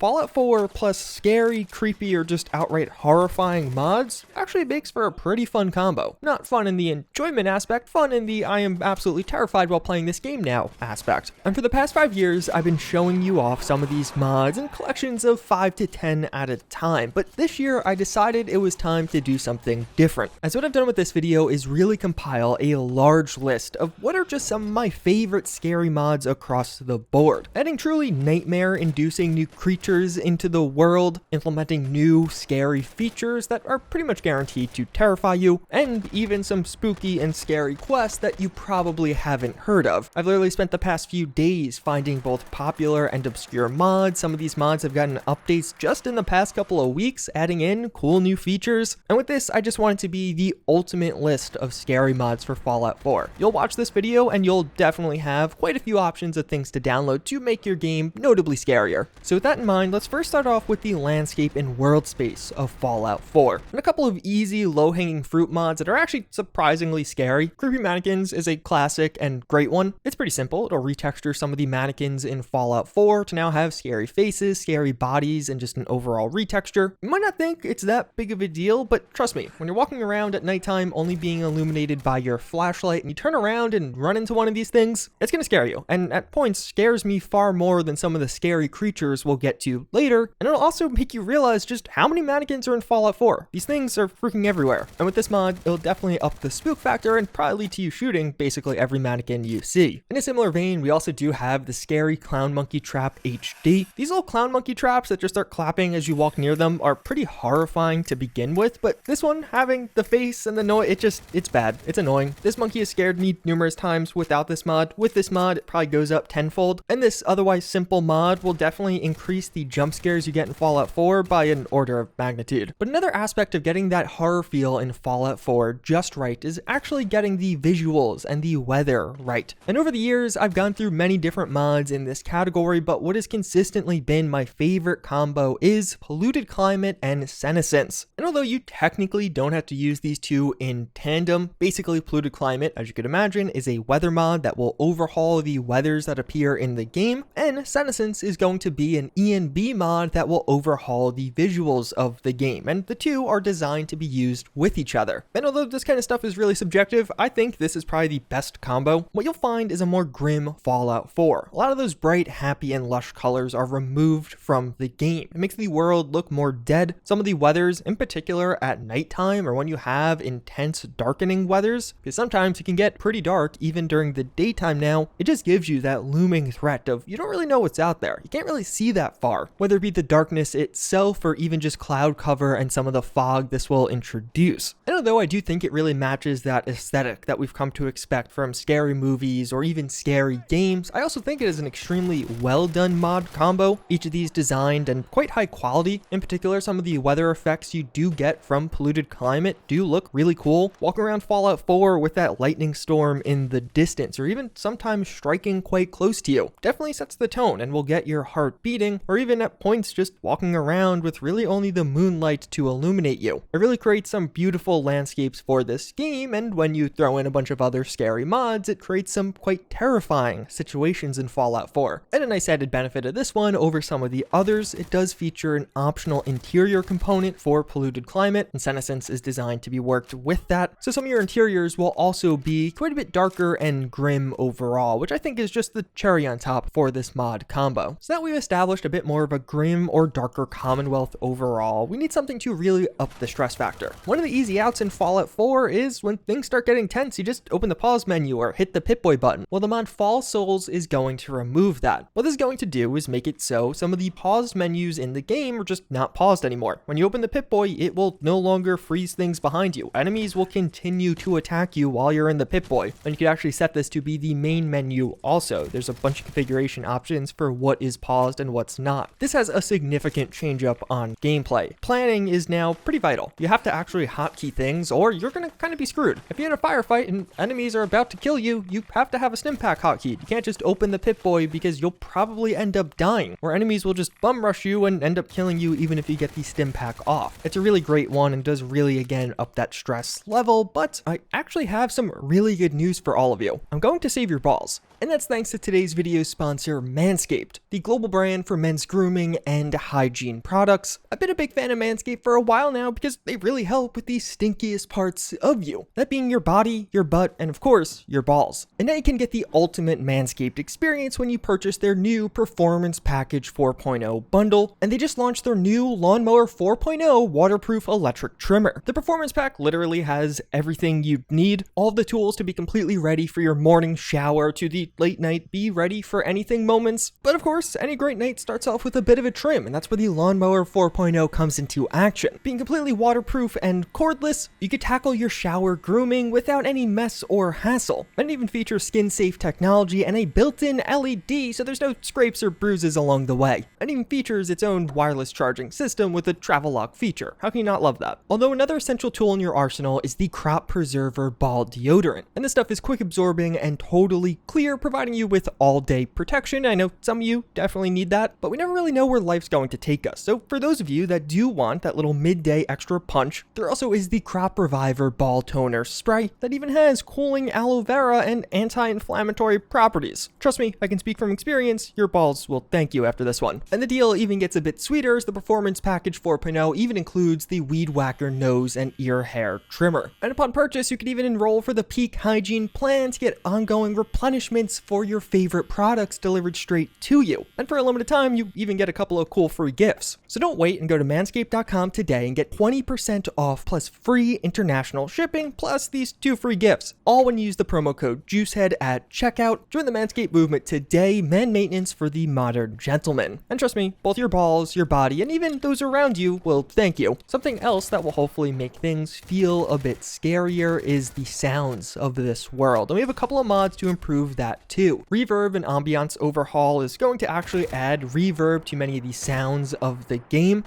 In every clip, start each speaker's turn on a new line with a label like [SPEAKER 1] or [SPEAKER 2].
[SPEAKER 1] Fallout 4 plus scary, creepy, or just outright horrifying mods actually makes for a pretty fun combo. Not fun in the enjoyment aspect, fun in the I am absolutely terrified while playing this game now aspect. And for the past 5 years, I've been showing you off some of these mods in collections of 5 to 10 at a time, but this year I decided it was time to do something different. As what I've done with this video is really compile a large list of what are just some of my favorite scary mods across the board. Adding truly nightmare-inducing new creatures into the world, implementing new scary features that are pretty much guaranteed to terrify you, and even some spooky and scary quests that you probably haven't heard of. I've literally spent the past few days finding both popular and obscure mods. Some of these mods have gotten updates just in the past couple of weeks, adding in cool new features. And with this, I just want it to be the ultimate list of scary mods for Fallout 4. You'll watch this video and you'll definitely have quite a few options of things to download to make your game notably scarier. So with that in mind, let's first start off with the landscape and world space of Fallout 4. And a couple of easy, low-hanging fruit mods that are actually surprisingly scary. Creepy Mannequins is a classic and great one. It's pretty simple. It'll retexture some of the mannequins in Fallout 4 to now have scary faces, scary bodies, and just an overall retexture. You might not think it's that big of a deal, but trust me, when you're walking around at nighttime only being illuminated by your flashlight and you turn around and run into one of these things, it's gonna scare you. And at points scares me far more than some of the scary creatures we'll get to later. And it'll also make you realize just how many mannequins are in Fallout 4. These things are freaking everywhere. And with this mod, it'll definitely up the spook factor and probably lead to you shooting basically every mannequin you see. In a similar vein, we also do have the scary Clown Monkey Trap HD. These little clown monkey traps that just start clapping as you walk near them are pretty horrifying to begin with, but this one having the face and the noise, it's bad. It's annoying. This monkey has scared me numerous times without this mod. With this mod, it probably goes up tenfold, and this otherwise simple mod will definitely increase the jump scares you get in Fallout 4 by an order of magnitude. But another aspect of getting that horror feel in Fallout 4 just right is actually getting the visuals and the weather right. And over the years, I've gone through many different mods in this category, but what has consistently been my favorite combo is Polluted Climate and Senescence. And although you technically don't have to use these two in tandem, basically Polluted Climate, as you could imagine, is a weather mod that will overhaul the weathers that appear in the game, and Senescence is going to be an ENB mod that will overhaul the visuals of the game, and the two are designed to be used with each other. And although this kind of stuff is really subjective, I think this is probably the best combo. What you'll find is a more grim Fallout 4. A lot of those bright, happy, and lush colors are removed from the game. It makes the world look more dead. Some of the weathers, in particular at nighttime or when you have intense darkening weathers, because sometimes it can get pretty dark even during the daytime now, it just gives you that looming threat of you don't really know what's out there. You can't really see that far, whether it be the darkness itself or even just cloud cover and some of the fog this will introduce. And although I do think it really matches that aesthetic that we've come to expect from scary movies or even scary games, I also think it is an extremely well done mod combo. Each of these designed and quite high quality. In particular, some of the weather effects you do get from Polluted Climate do look really cool. Walking around Fallout 4 with that lightning storm in the distance, or even sometimes striking quite close to you, definitely sets the tone and will get your heart beating, or even at points just walking around with really only the moonlight to illuminate you. It really creates some beautiful landscapes for this game, and when you throw in a bunch of other scary mods, it creates some quite terrifying situations in Fallout 4. And a nice added benefit of this one over some of the others, it does feature an optional interior component for Polluted Climate, and Senescence is designed to be worked with that. So some of your interiors will also be quite a bit darker and grim overall, which I think is just the cherry on top for this mod combo. So now we've established a bit more of a grim or darker Commonwealth overall, we need something to really up the stress factor. One of the easy outs in Fallout 4 is when things start getting tense, you just open the pause menu or hit the Pip-Boy button. Well, the mod Fallsouls is going to remove that. What this is going to do is make it so some of the paused menus in the game are just not paused anymore. When you open the Pip-Boy, it will no longer freeze things behind you. Enemies will continue to attack you while you're in the Pip-Boy. And you could actually set this to be the main menu also. There's a bunch of configuration options for what is paused and what's not. This has a significant change up on gameplay. Planning is now pretty vital. You have to actually hotkey things or you're gonna kind of be screwed. If you're in a firefight and enemies are about to kill you, you have to have a stim pack hotkeyed. You can't just open the Pip-Boy because you'll probably end up dying, or enemies will just bum rush you and end up killing you even if you get the stim pack off. It's a really great one and does really again up that stress level, but I actually have some really good news for all of you. I'm going to save your balls. And that's thanks to today's video sponsor, Manscaped, the global brand for men's grooming and hygiene products. I've been a big fan of Manscaped for a while now because they really help with the stinkiest parts of you, that being your body, your butt, and of course, your balls. And now you can get the ultimate Manscaped experience when you purchase their new Performance Package 4.0 bundle, and they just launched their new Lawnmower 4.0 waterproof electric trimmer. The Performance Pack literally has everything you need, all of the tools to be completely ready for your morning shower to the late night be ready for anything moments. But of course, any great night starts off with a bit of a trim, and that's where the Lawnmower 4.0 comes into action. Being completely waterproof and cordless, you could tackle your shower grooming without any mess or hassle. And it even features skin-safe technology and a built-in LED, so there's no scrapes or bruises along the way. It even features its own wireless charging system with a travel lock feature. How can you not love that? Although another essential tool in your arsenal is the Crop Preserver Ball Deodorant. And this stuff is quick absorbing and totally clear, providing you with all-day protection. I know some of you definitely need that, but we never really know where life's going to take us. So for those of you that do want that little midday extra punch, there also is the Crop Reviver Ball Toner Spray that even has cooling aloe vera and anti-inflammatory properties. Trust me, I can speak from experience, your balls will thank you after this one. And the deal even gets a bit sweeter as the Performance Package 4.0 even includes the Weed Whacker nose and ear hair trimmer. And upon purchase, you can even enroll for the Peak Hygiene plan to get ongoing replenishments for your favorite products delivered straight to you. And for a limited time, you even get a couple of cool free gifts. So don't wait and go to manscaped.com today and get 20% off plus free international shipping plus these 2 free gifts, all when you use the promo code JuiceHead at checkout. Join the Manscaped movement today, man maintenance for the modern gentleman. And trust me, both your balls, your body, and even those around you will thank you. Something else that will hopefully make things feel a bit scarier is the sounds of this world. And we have a couple of mods to improve that too. Reverb and Ambiance Overhaul is going to actually add reverb to many of the sounds of the game.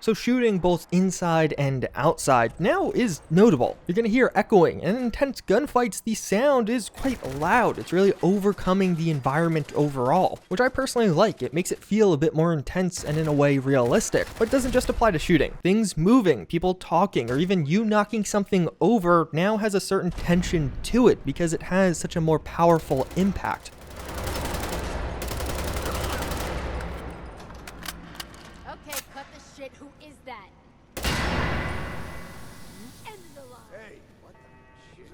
[SPEAKER 1] So shooting both inside and outside now is notable. You're going to hear echoing, and in intense gunfights, the sound is quite loud. It's really overcoming the environment overall, which I personally like. It makes it feel a bit more intense and in a way realistic, but it doesn't just apply to shooting. Things moving, people talking, or even you knocking something over now has a certain tension to it because it has such a more powerful impact.
[SPEAKER 2] Who is that? End of the line. Hey, what the shit?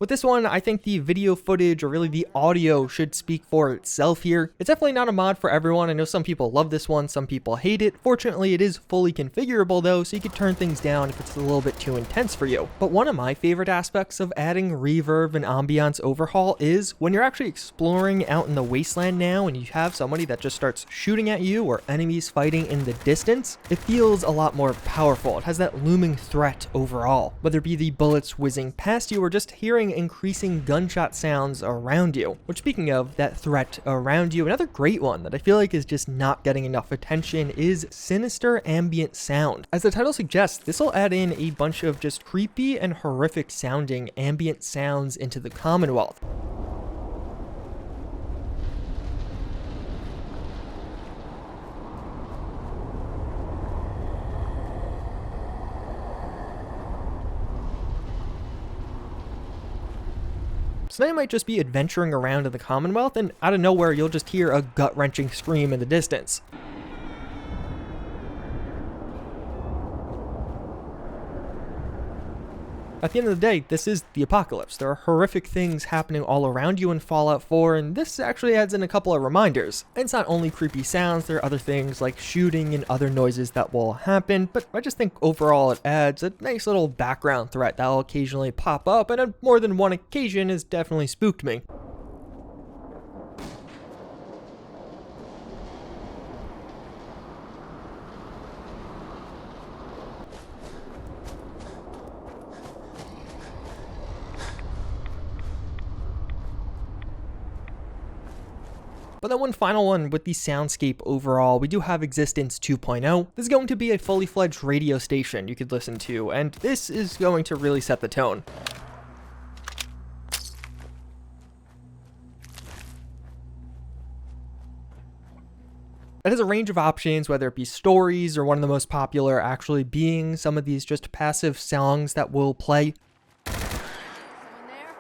[SPEAKER 1] With this one, I think the video footage, or really the audio, should speak for itself here. It's definitely not a mod for everyone. I know some people love this one, some people hate it. Fortunately, it is fully configurable though, so you can turn things down if it's a little bit too intense for you. But one of my favorite aspects of adding reverb and ambiance overhaul is when you're actually exploring out in the wasteland now and you have somebody that just starts shooting at you or enemies fighting in the distance, it feels a lot more powerful. It has that looming threat overall, whether it be the bullets whizzing past you or just hearing increasing gunshot sounds around you. Which, speaking of that threat around you, another great one that I feel like is just not getting enough attention is Sinister ambient sound. As the title suggests, this will add in a bunch of just creepy and horrific sounding ambient sounds into the Commonwealth. So now you might just be adventuring around in the Commonwealth, and out of nowhere you'll just hear a gut-wrenching scream in the distance. At the end of the day, this is the apocalypse. There are horrific things happening all around you in Fallout 4, and this actually adds in a couple of reminders. And it's not only creepy sounds, there are other things like shooting and other noises that will happen, but I just think overall it adds a nice little background threat that will occasionally pop up, and on more than one occasion has definitely spooked me. But then one final one with the soundscape overall, we do have Existence 2.0. This is going to be a fully fledged radio station you could listen to, and this is going to really set the tone. It has a range of options, whether it be stories or one of the most popular actually being some of these just passive songs that will play.
[SPEAKER 2] Someone there?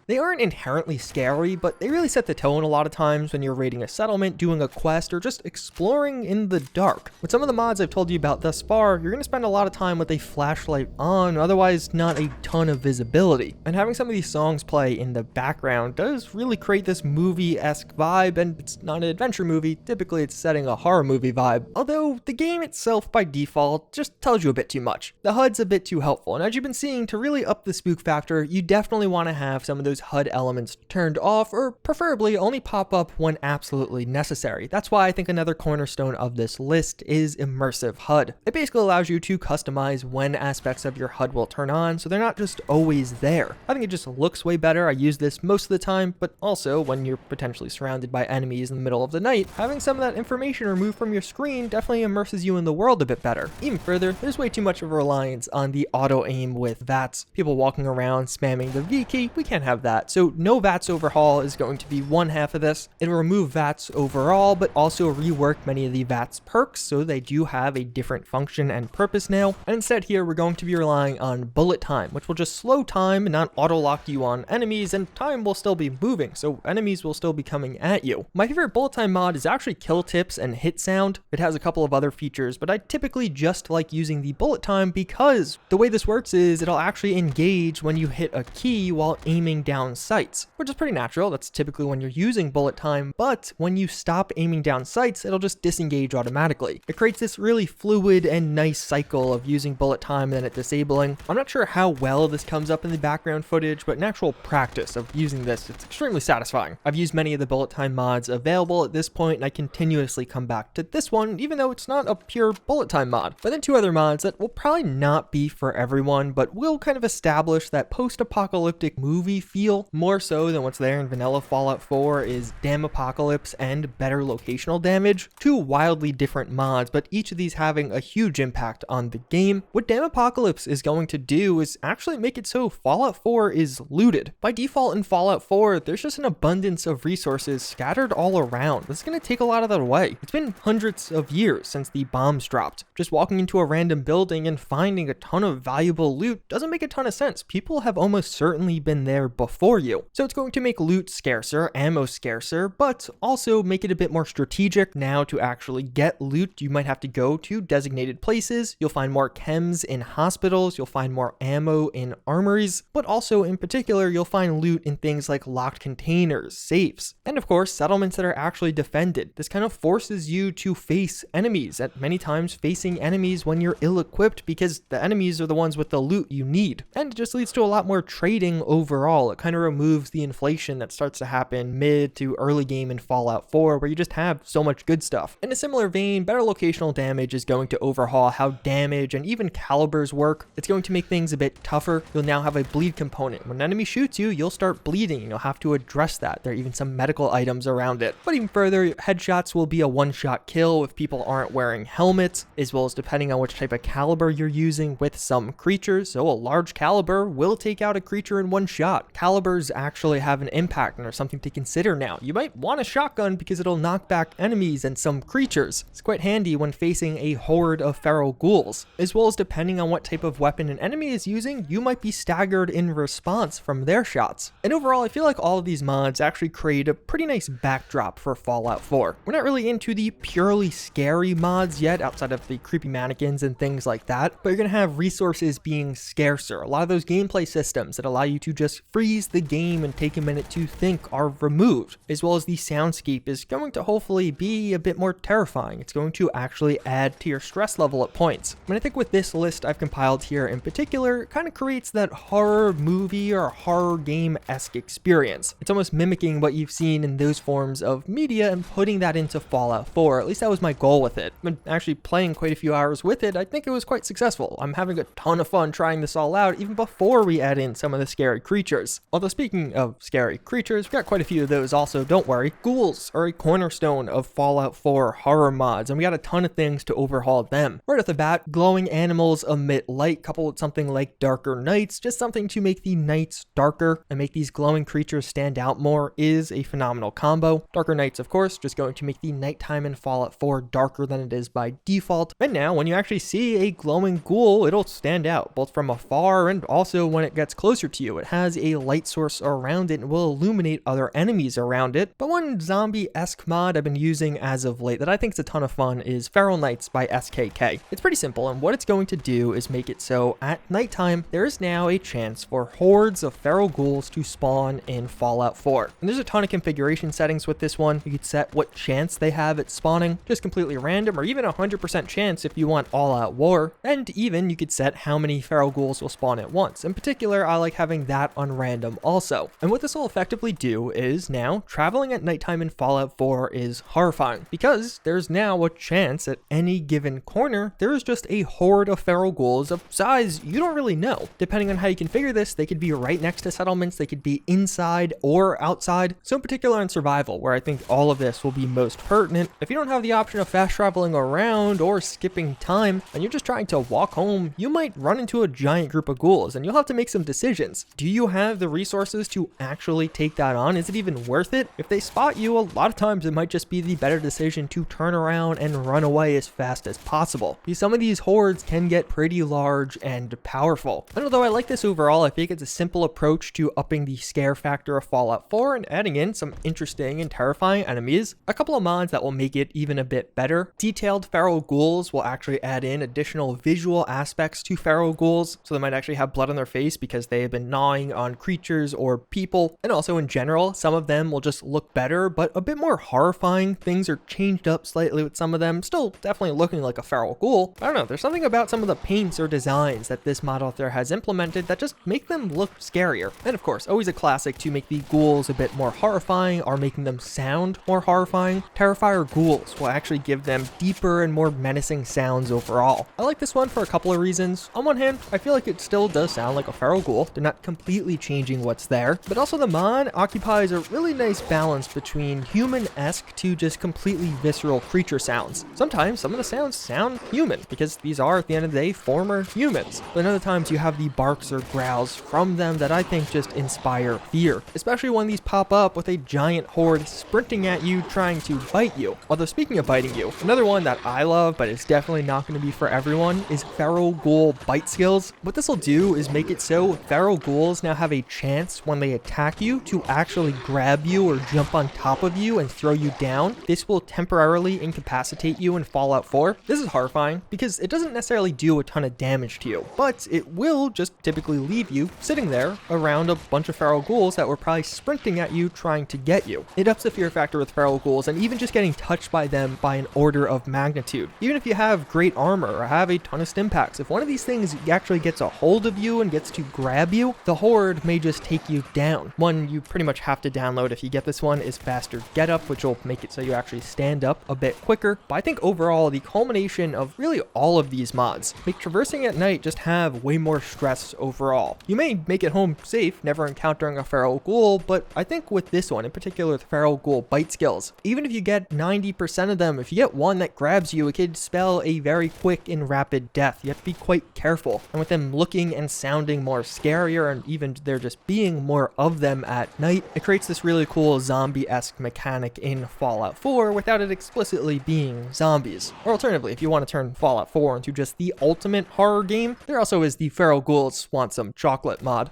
[SPEAKER 1] They aren't inherently scary, but they really set the tone a lot of times when you're raiding a settlement, doing a quest, or just exploring in the dark. With some of the mods I've told you about thus far, you're going to spend a lot of time with a flashlight on, otherwise not a ton of visibility. And having some of these songs play in the background does really create this movie-esque vibe, and it's not an adventure movie, typically it's setting a horror movie vibe. Although, the game itself by default just tells you a bit too much. The HUD's a bit too helpful, and as you've been seeing, to really up the spook factor, you definitely want to have some of those HUD elements turned off, or preferably only pop up when absolutely necessary. That's why I think another cornerstone of this list is Immersive HUD. It basically allows you to customize when aspects of your HUD will turn on, so they're not just always there. I think it just looks way better. I use this most of the time, but also when you're potentially surrounded by enemies in the middle of the night, having some of that information removed from your screen definitely immerses you in the world a bit better. Even further, there's way too much of a reliance on the auto aim with VATS. People walking around spamming the V key, we can't have that. So no VATS Overhaul is going to be one half of this. It'll remove VATS overall, but also rework many of the VATS perks, so they do have a different function and purpose now. And instead here, we're going to be relying on bullet time, which will just slow time and not auto-lock you on enemies, and time will still be moving, so enemies will still be coming at you. My favorite bullet time mod is actually kill tips and hit sound. It has a couple of other features, but I typically just like using the bullet time because the way this works is it'll actually engage when you hit a key while aiming down sights, which is pretty natural. That's typically when you're using bullet time, but when you stop aiming down sights, it'll just disengage automatically. It creates this really fluid and nice cycle of using bullet time and then it disabling. I'm not sure how well this comes up in the background footage, but in actual practice of using this, it's extremely satisfying. I've used many of the bullet time mods available at this point, and I continuously come back to this one, even though it's not a pure bullet time mod. But then two other mods that will probably not be for everyone, but will kind of establish that post-apocalyptic movie feel more so than what's there in vanilla Fallout 4 is Damn Apocalypse and Better Locational Damage. Two wildly different mods, but each of these having a huge impact on the game. What Damn Apocalypse is going to do is actually make it so Fallout 4 is looted. By default in Fallout 4, there's just an abundance of resources scattered all around. This is going to take a lot of that away. It's been hundreds of years since the bombs dropped. Just walking into a random building and finding a ton of valuable loot doesn't make a ton of sense. People have almost certainly been there before you. So it's going to make loot scarcer, ammo scarcer, but also make it a bit more strategic. Now to actually get loot, you might have to go to designated places. You'll find more chems in hospitals, you'll find more ammo in armories, but also in particular, you'll find loot in things like locked containers, safes, and of course, settlements that are actually defended. This kind of forces you to face enemies, at many times facing enemies when you're ill-equipped because the enemies are the ones with the loot you need. And it just leads to a lot more trading overall. It kind of removes the inflation that starts to happen mid to early game in Fallout 4, where you just have so much good stuff. In a similar vein, Better Locational Damage is going to overhaul how damage and even calibers work. It's going to make things a bit tougher. You'll now have a bleed component. When an enemy shoots you, you'll start bleeding, and you'll have to address that. There are even some medical items around it. But even further, headshots will be a one-shot kill if people aren't wearing helmets, as well as depending on which type of caliber you're using with some creatures. So a large caliber will take out a creature in one shot. Calibers actually have an impact and are something to consider now. You might want a shotgun because it'll knock back enemies and some creatures. It's quite handy when facing a horde of feral ghouls, as well as depending on what type of weapon an enemy is using, you might be staggered in response from their shots. And overall, I feel like all of these mods actually create a pretty nice backdrop for Fallout 4. We're not really into the purely scary mods yet, outside of the creepy mannequins and things like that, but you're gonna have resources being scarcer. A lot of those gameplay systems that allow you to just freeze the game and take a minute to think are removed, as well as the soundscape is going to hopefully be a bit more terrifying. It's going to actually add to your stress level at points. And I think with this list I've compiled here in particular, it kind of creates that horror movie or horror game-esque experience. It's almost mimicking what you've seen in those forms of media and putting that into Fallout 4. At least that was my goal with it. I've been actually playing quite a few hours with it. I think it was quite successful. I'm having a ton of fun trying this all out even before we add in some of the scary creatures. Although speaking of scary creatures, we've got quite a few of those also, don't worry. Ghouls are a cornerstone of Fallout 4 horror mods, and we got a ton of things to overhaul them. Right off the bat, glowing animals emit light coupled with something like darker nights, just something to make the nights darker and make these glowing creatures stand out more is a phenomenal combo. Darker nights, of course, just going to make the nighttime in Fallout 4 darker than it is by default. And now when you actually see a glowing ghoul, it'll stand out both from afar and also when it gets closer to you. It has a light source around it and will illuminate other enemies around it. But one zombie-esque mod I've been using as of late that I think is a ton of fun is Feral Nights by SKK. It's pretty simple, and what it's going to do is make it so at nighttime there is now a chance for hordes of feral ghouls to spawn in Fallout 4. And there's a ton of configuration settings with this one. You could set what chance they have at spawning, just completely random, or even 100% chance if you want all-out war. And even you could set how many feral ghouls will spawn at once. In particular, I like having that on random also. And what this will effectively do is now traveling at nighttime in Fallout 4 is horrifying, because there's now a chance at any given corner there is just a horde of feral ghouls of size you don't really know. Depending on how you configure this, they could be right next to settlements, they could be inside or outside. So in particular in survival, where I think all of this will be most pertinent, if you don't have the option of fast traveling around or skipping time and you're just trying to walk home, you might run into a giant group of ghouls and you'll have to make some decisions. Do you have the resources to actually take that on? Is it even worth it? If they spot you, a lot of times it might just be the better decision to turn around and run away as fast as possible, because some of these hordes can get pretty large and powerful. And although I like this overall, I think it's a simple approach to upping the scare factor of Fallout 4 and adding in some interesting and terrifying enemies. A couple of mods that will make it even a bit better. Detailed feral ghouls will actually add in additional visual aspects to feral ghouls, so they might actually have blood on their face because they have been gnawing on creatures or people. And also in general, some of them will just look better, but a bit more horrifying. Things are changed up slightly with some of them, still definitely looking like a feral ghoul. I don't know, there's something about some of the paints or designs that this mod author has implemented that just make them look scarier. And of course, always a classic to make the ghouls a bit more horrifying or making them sound more horrifying. Terrifyer ghouls will actually give them deeper and more menacing sounds overall. I like this one for a couple of reasons. On one hand, I feel like it still does sound like a feral ghoul. They're not completely changing what's there, but also the mod occupies a really nice balance between human-esque to just completely visceral creature sounds. Sometimes some of the sounds sound human because these are at the end of the day former humans, but other times you have the barks or growls from them that I think just inspire fear, especially when these pop up with a giant horde sprinting at you trying to bite you. Although speaking of biting you, another one that I love but is definitely not going to be for everyone is feral ghoul bite skills. What this will do is make it so feral ghouls now have a chance when they attack you to actually grab you or jump on top of you and throw you down. This will temporarily incapacitate you in Fallout 4. This is horrifying because it doesn't necessarily do a ton of damage to you, but it will just typically leave you sitting there around a bunch of feral ghouls that were probably sprinting at you trying to get you. It ups the fear factor with feral ghouls, and even just getting touched by them by an order of magnitude. Even if you have great armor or have a ton of stim packs, if one of these things actually gets a hold of you and gets to grab you, the horde may just take you down. One you pretty much have to download if you get this one is faster Getup, which will make it so you actually stand up a bit quicker. But I think overall the culmination of really all of these mods make traversing at night just have way more stress overall. You may make it home safe, never encountering a feral ghoul, but I think with this one, in particular with feral ghoul bite skills, even if you get 90% of them, if you get one that grabs you, it could spell a very quick and rapid death. You have to be quite careful. And with them looking and sounding more scarier, and even there just being more of them at night, it creates this really cool zombie-esque mechanic in Fallout 4 without it explicitly being zombies. Or alternatively, if you want to turn Fallout 4 into just the ultimate horror game, there also is the Feral Ghouls Want Some Chocolate mod.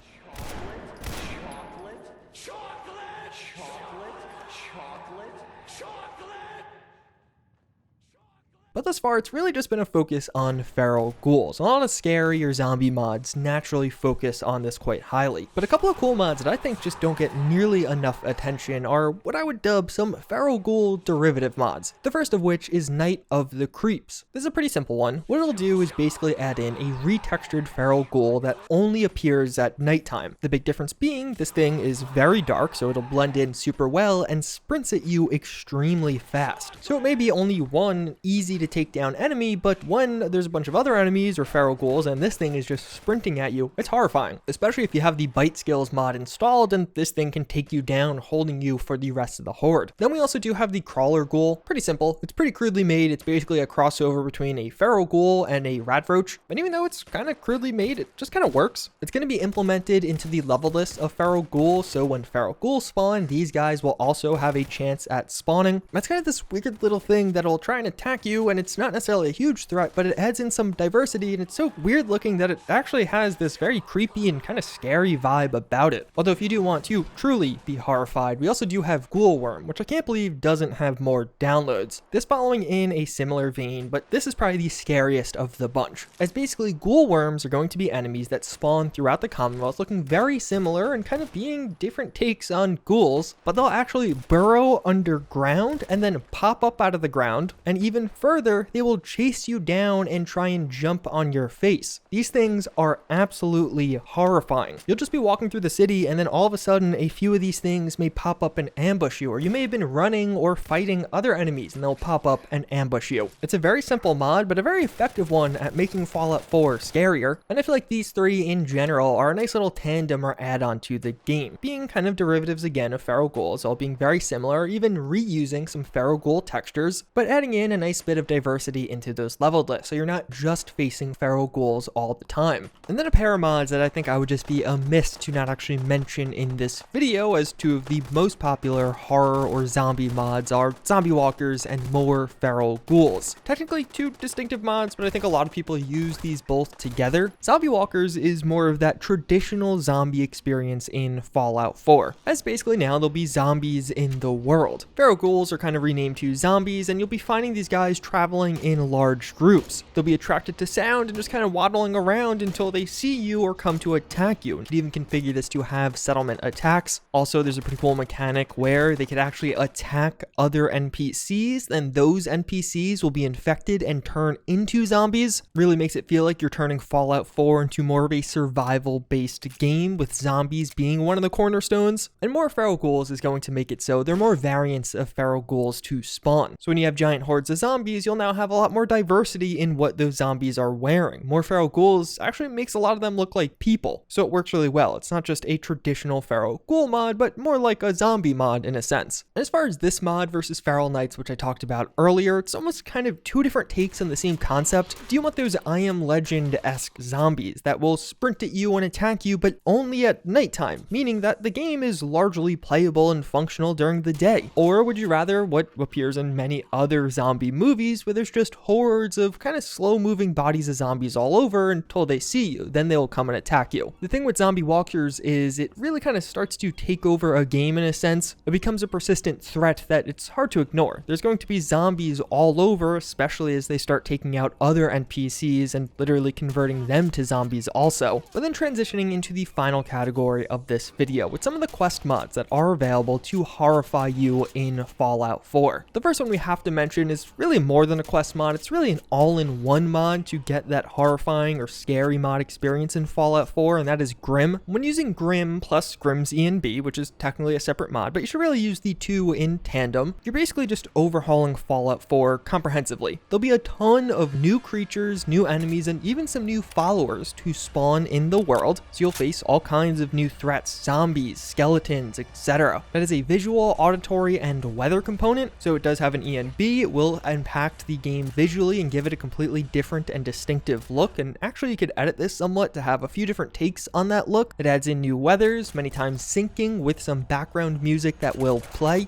[SPEAKER 1] But thus far, it's really just been a focus on feral ghouls. A lot of scary or zombie mods naturally focus on this quite highly. But a couple of cool mods that I think just don't get nearly enough attention are what I would dub some feral ghoul derivative mods. The first of which is Night of the Creeps. This is a pretty simple one. What it'll do is basically add in a retextured feral ghoul that only appears at nighttime. The big difference being this thing is very dark, so it'll blend in super well and sprints at you extremely fast. So it may be only one easy to take down enemy, but when there's a bunch of other enemies or feral ghouls and this thing is just sprinting at you, it's horrifying, especially if you have the bite skills mod installed and this thing can take you down, holding you for the rest of the horde. Then we also do have the crawler ghoul. Pretty simple. It's pretty crudely made. It's basically a crossover between a feral ghoul and a radroach. And even though it's kind of crudely made, it just kind of works. It's going to be implemented into the level list of feral ghouls. So when feral ghouls spawn, these guys will also have a chance at spawning. That's kind of this weird little thing that'll try and attack you, and it's not necessarily a huge threat, but it adds in some diversity, and it's so weird looking that it actually has this very creepy and kind of scary vibe about it. Although if you do want to truly be horrified, we also do have GhoulWorm, which I can't believe doesn't have more downloads. This following in a similar vein, but this is probably the scariest of the bunch, as basically GhoulWorms are going to be enemies that spawn throughout the Commonwealth looking very similar and kind of being different takes on ghouls, but they'll actually burrow underground and then pop up out of the ground, and even further, they will chase you down and try and jump on your face. These things are absolutely horrifying. You'll just be walking through the city and then all of a sudden a few of these things may pop up and ambush you, or you may have been running or fighting other enemies and they'll pop up and ambush you. It's a very simple mod, but a very effective one at making Fallout 4 scarier, and I feel like these three in general are a nice little tandem or add-on to the game, being kind of derivatives again of feral ghouls, all being very similar, even reusing some feral ghoul textures, but adding in a nice bit of diversity into those leveled lists, so you're not just facing feral ghouls all the time. And then a pair of mods that I think I would just be amiss to not actually mention in this video, as two of the most popular horror or zombie mods are zombie walkers and more feral ghouls. Technically two distinctive mods, but I think a lot of people use these both together. Zombie walkers is more of that traditional zombie experience in Fallout 4, as basically now there'll be zombies in the world. Feral ghouls are kind of renamed to zombies, and you'll be finding these guys traveling in large groups. They'll be attracted to sound and just kind of waddling around until they see you or come to attack you. You can even configure this to have settlement attacks. Also, there's a pretty cool mechanic where they could actually attack other NPCs, and those NPCs will be infected and turn into zombies. Really makes it feel like you're turning Fallout 4 into more of a survival-based game, with zombies being one of the cornerstones. And more feral ghouls is going to make it so there are more variants of feral ghouls to spawn. So when you have giant hordes of zombies, you'll now have a lot more diversity in what those zombies are wearing. More feral ghouls actually makes a lot of them look like people, so it works really well. It's not just a traditional feral ghoul mod, but more like a zombie mod in a sense. And as far as this mod versus Feral Knights, which I talked about earlier, it's almost kind of two different takes on the same concept. Do you want those I Am Legend-esque zombies that will sprint at you and attack you, but only at nighttime, meaning that the game is largely playable and functional during the day? Or would you rather what appears in many other zombie movies, where there's just hordes of kind of slow-moving bodies of zombies all over until they see you, then they'll come and attack you? The thing with zombie walkers is it really kind of starts to take over a game in a sense. It becomes a persistent threat that it's hard to ignore. There's going to be zombies all over, especially as they start taking out other NPCs and literally converting them to zombies also. But then transitioning into the final category of this video with some of the quest mods that are available to horrify you in Fallout 4. The first one we have to mention is really more than a quest mod. It's really an all-in-one mod to get that horrifying or scary mod experience in Fallout 4, and that is Grim. When using Grim plus Grim's ENB, which is technically a separate mod, but you should really use the two in tandem, you're basically just overhauling Fallout 4 comprehensively. There'll be a ton of new creatures, new enemies, and even some new followers to spawn in the world, so you'll face all kinds of new threats, zombies, skeletons, etc. That is a visual, auditory, and weather component, so it does have an ENB. It will impact the game visually and give it a completely different and distinctive look, and actually you could edit this somewhat to have a few different takes on that look. It adds in new weathers, many times syncing with some background music that will play.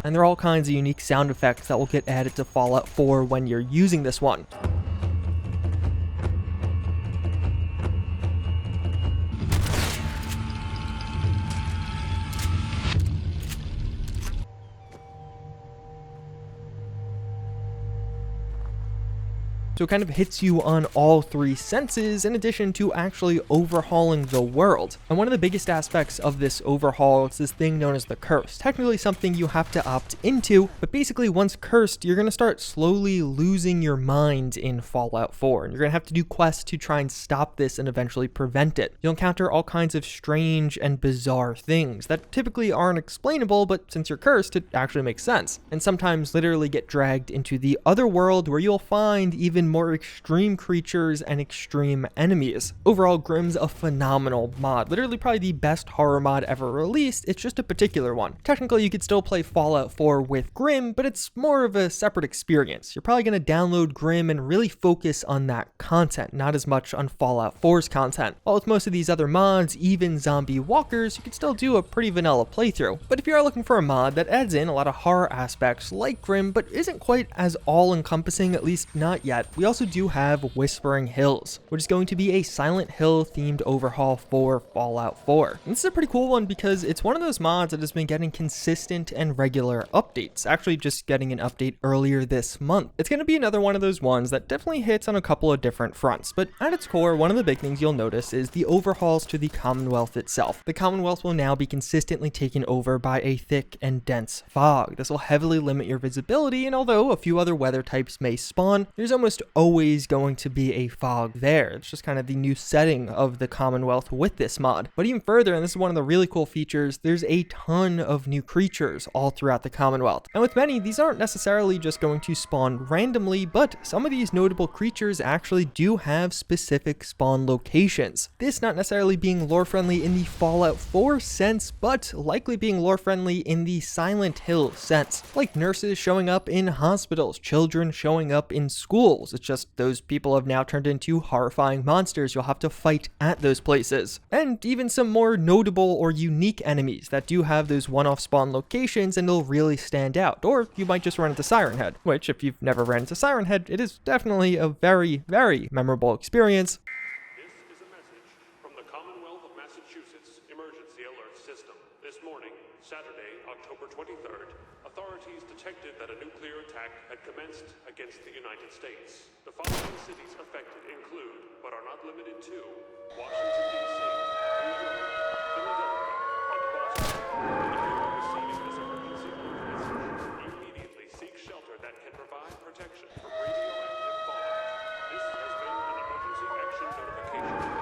[SPEAKER 1] And there are all kinds of unique sound effects that will get added to Fallout 4 when you're using this one. So it kind of hits you on all three senses in addition to actually overhauling the world. And one of the biggest aspects of this overhaul is this thing known as the curse. Technically something you have to opt into, but basically once cursed, you're going to start slowly losing your mind in Fallout 4. And you're going to have to do quests to try and stop this and eventually prevent it. You'll encounter all kinds of strange and bizarre things that typically aren't explainable, but since you're cursed, it actually makes sense. And sometimes literally get dragged into the other world where you'll find even more extreme creatures and extreme enemies. Overall, Grimm's a phenomenal mod. Literally probably the best horror mod ever released. It's just a particular one. Technically, you could still play Fallout 4 with Grimm, but it's more of a separate experience. You're probably going to download Grimm and really focus on that content, not as much on Fallout 4's content. While with most of these other mods, even zombie walkers, you could still do a pretty vanilla playthrough. But if you are looking for a mod that adds in a lot of horror aspects like Grimm, but isn't quite as all-encompassing, at least not yet, we also do have Whispering Hills, which is going to be a Silent Hill themed overhaul for Fallout 4. And this is a pretty cool one because it's one of those mods that has been getting consistent and regular updates, actually just getting an update earlier this month. It's going to be another one of those ones that definitely hits on a couple of different fronts, but at its core, one of the big things you'll notice is the overhauls to the Commonwealth itself. The Commonwealth will now be consistently taken over by a thick and dense fog. This will heavily limit your visibility, and although a few other weather types may spawn, there's almost always going to be a fog there. It's just kind of the new setting of the Commonwealth with this mod. But even further, and this is one of the really cool features, there's a ton of new creatures all throughout the Commonwealth. And with many, these aren't necessarily just going to spawn randomly, but some of these notable creatures actually do have specific spawn locations. This not necessarily being lore friendly in the Fallout 4 sense, but likely being lore friendly in the Silent Hill sense. Like nurses showing up in hospitals, children showing up in schools. It's just those people have now turned into horrifying monsters you'll have to fight at those places. And even some more notable or unique enemies that do have those one-off spawn locations and they'll really stand out. Or you might just run into Siren Head, which if you've never ran into Siren Head, it is definitely a very, very memorable experience.
[SPEAKER 3] This is a message from the Commonwealth of Massachusetts Emergency Alert System. This morning, Saturday, October 23rd, authorities detected that a nuclear attack had commenced against the United States. The following cities affected include, but are not limited to, Washington, D.C., New York, Philadelphia, and Boston. If you are receiving this emergency alert message, immediately seek shelter that can provide protection from radioactive fallout. This has been an emergency action notification.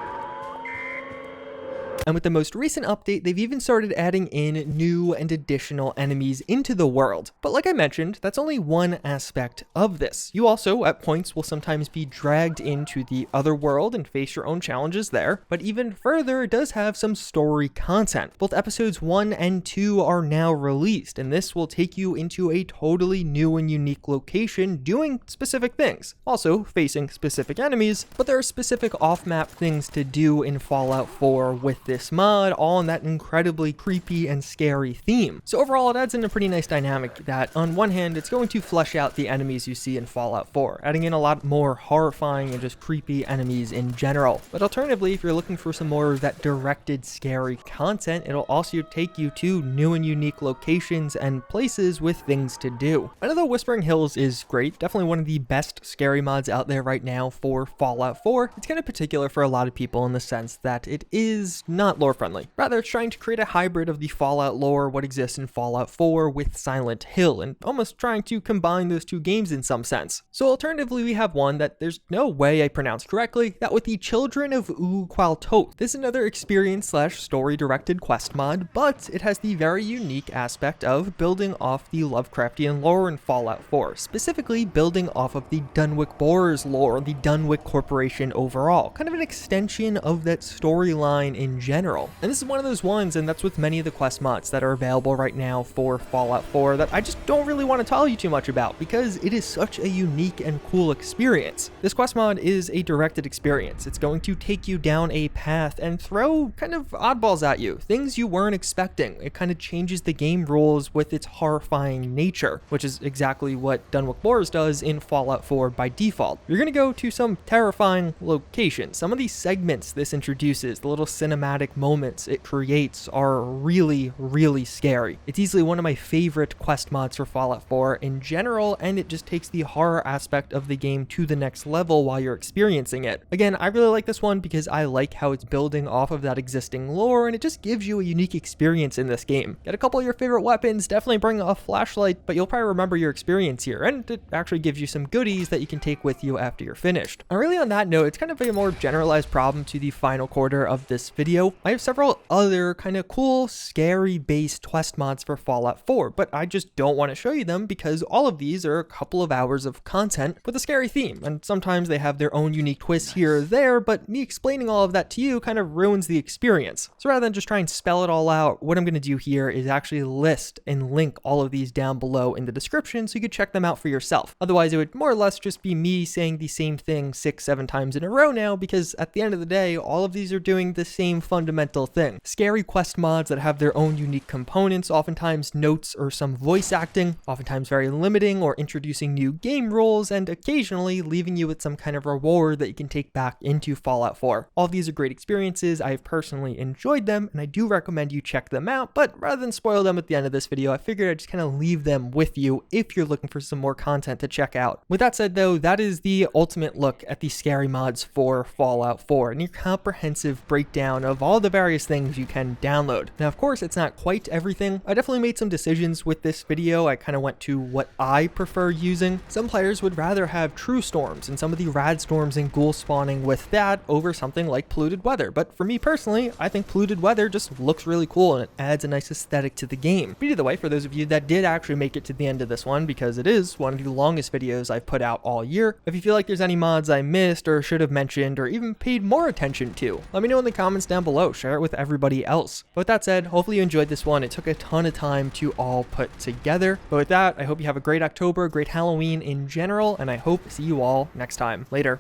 [SPEAKER 1] And with the most recent update, they've even started adding in new and additional enemies into the world. But like I mentioned, that's only one aspect of this. You also, at points, will sometimes be dragged into the other world and face your own challenges there. But even further, it does have some story content. Both episodes 1 and 2 are now released, and this will take you into a totally new and unique location doing specific things. Also, facing specific enemies, but there are specific off-map things to do in Fallout 4 with this mod, all in that incredibly creepy and scary theme. So overall, it adds in a pretty nice dynamic that, on one hand, it's going to flesh out the enemies you see in Fallout 4, adding in a lot more horrifying and just creepy enemies in general. But alternatively, if you're looking for some more of that directed scary content, it'll also take you to new and unique locations and places with things to do. And although Whispering Hills is great, definitely one of the best scary mods out there right now for Fallout 4, it's kind of particular for a lot of people in the sense that it is not lore friendly. Rather, it's trying to create a hybrid of the Fallout lore, what exists in Fallout 4 with Silent Hill, and almost trying to combine those two games in some sense. So alternatively, we have one that there's no way I pronounced correctly, that with the Children of Toth. This is another experience/story directed quest mod, but it has the very unique aspect of building off the Lovecraftian lore in Fallout 4, specifically building off of the Dunwich Borers lore, the Dunwich Corporation overall, kind of an extension of that storyline in general. And this is one of those ones, and that's with many of the quest mods that are available right now for Fallout 4 that I just don't really want to tell you too much about because it is such a unique and cool experience. This quest mod is a directed experience. It's going to take you down a path and throw kind of oddballs at you, things you weren't expecting. It kind of changes the game rules with its horrifying nature, which is exactly what Dunwich Borers does in Fallout 4 by default. You're going to go to some terrifying locations. Some of these segments this introduces, the little cinematic cinematic moments it creates are really, really scary. It's easily one of my favorite quest mods for Fallout 4 in general, and it just takes the horror aspect of the game to the next level while you're experiencing it. Again, I really like this one because I like how it's building off of that existing lore, and it just gives you a unique experience in this game. Get a couple of your favorite weapons, definitely bring a flashlight, but you'll probably remember your experience here, and it actually gives you some goodies that you can take with you after you're finished. And really on that note, it's kind of a more generalized problem to the final quarter of this video. I have several other kind of cool, scary based quest mods for Fallout 4, but I just don't want to show you them because all of these are a couple of hours of content with a scary theme, and sometimes they have their own unique twists here or there, but me explaining all of that to you kind of ruins the experience. So rather than just try and spell it all out, what I'm going to do here is actually list and link all of these down below in the description so you could check them out for yourself. Otherwise, it would more or less just be me saying the same thing 6-7 times in a row now, because at the end of the day, all of these are doing the same fundamental thing. Scary quest mods that have their own unique components, oftentimes notes or some voice acting, oftentimes very limiting or introducing new game rules, and occasionally leaving you with some kind of reward that you can take back into Fallout 4. All of these are great experiences. I've personally enjoyed them, and I do recommend you check them out, but rather than spoil them at the end of this video, I figured I'd just kind of leave them with you if you're looking for some more content to check out. With that said though, that is the ultimate look at the scary mods for Fallout 4 and your comprehensive breakdown of all the various things you can download. Now of course it's not quite everything. I definitely made some decisions with this video. I kind of went to what I prefer using. Some players would rather have true storms and some of the rad storms and ghoul spawning with that over something like polluted weather, but for me personally, I think polluted weather just looks really cool and it adds a nice aesthetic to the game. But either way, for those of you that did actually make it to the end of this one, because it is one of the longest videos I've put out all year, if you feel like there's any mods I missed or should have mentioned or even paid more attention to, let me know in the comments down below. Share it with everybody else. But with that said, hopefully you enjoyed this one. It took a ton of time to all put together. But with that, I hope you have a great October, great Halloween in general, and I hope to see you all next time. Later.